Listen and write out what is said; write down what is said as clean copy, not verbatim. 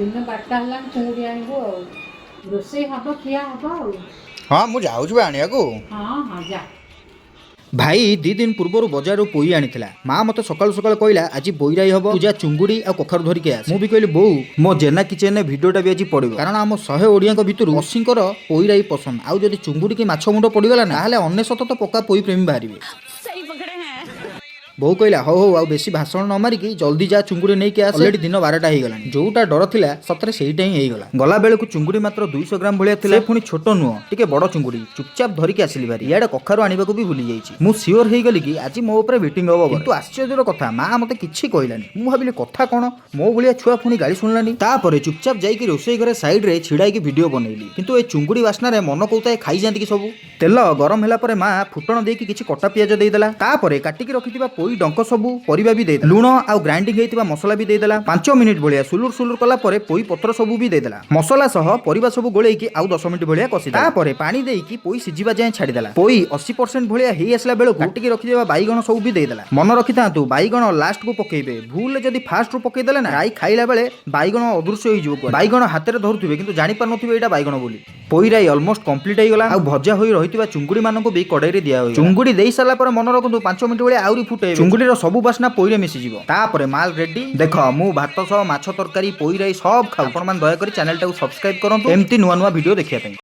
दिन 12टा हेलान चुंगुडी आनिबो रोसे हबो खिया हबो। हाँ मु जाऊँ आनिया को। हाँ हाँ जा। भाई 2 दिन पूर्व बजार पोई आनी माँ मत सकाल सकाल कहला आज पोई राई हम पूजा चुंगुड़ी आ कखारु धरिके आस। मुझे कहली बो मो जेना किचेन ने भिडियोटा भी आज पड़ो कारण आम 100 ओडिया भितर 80 पोई राई पसंद आउ जदि चुंगुड़ी की माछ मुंड पड़गला ना 99 तो पक्का पोई प्रेमी बाहर। बो कहला हो हो आ बेसी भाषण न मारिकी जल्दी जा चुंगुड़ी नहीं के आस ऑलरेडी दिन 12टा हो गला जोटा डर थिला सतरे सेईटा ही गला। गला बेले को चुंगुड़ी मात्र 200 ग्राम भलिया थिला पुनी छोट नुह टिके बड़ चुंगुड़ी चुपचाप धरिके आसिली भारी इयाडे कखारु आनिबा को भी भूली जाईची। मु सियोर हे गली कि आज मो ऊपर वेटिंग हबो किंतु आश्चर्यर कथा मां मते किछि कहलानी। मु भाबिली कथा कोन मो भलिया छुआ पुनी गाली सुनलानी। तापरे चुपचाप जाईकी रोसई घरे साइड रे छिड़ाई की वीडियो बनैली किंतु ए चुंगुड़ी वासना रे मन कोताए खाई जांती कि सब। तेल गरम होला परे मां फुटण देकी किछि कटा पियाज देई देला तापरे काटिकी रखिथिबा पोई डंक सबु परिबा भी देदेला लूण आ ग्राइंडिंग हेतिबा मसला भी देदेला 5 मिनिट भलिया सुलुर सुलुर कला परे पोई पत्र सबु भी देदेला मसला सह परिबा सबु गोळेकी आउ 10 मिनिट भलिया कसी तापरे पानी देकी पोई सिजिबा जाय छाडी देला। पोई 80% भलिया हेई आसला बेलको काटिकी रखिदेबा बाईगण सबु भी देदेला। मन रखितांतु बाईगण लास्ट को पकेइबे भूल जदी फास्ट रू पकेइ देले ना राई खाइला बेले बाईगण अदृश्य होई जिवो बाईगण हाथ रे धरुथिबे किंतु जानि पार नथिबे एटा बाईगण बोली। पोई राई ऑलमोस्ट कंप्लीट हो गला आ भजा होई रहितबा चुंगुडी मानको भी कड़ाई रे दिया होई चुंगुडी देई साला पर मन रखंतु 5 मिनिट भलिया आउरी फुटे चुंगुडी रो सबु बासना पोई रे मिसि जिवो। तापरे माल रेडी देख मु भात सह माछ तरकारी पोई राई सब खाऊ। आपण मान दया करी चैनल टाକୁ सब्सक्राइब करंतु एमती नुआ नुआ वीडियो देखिया पई।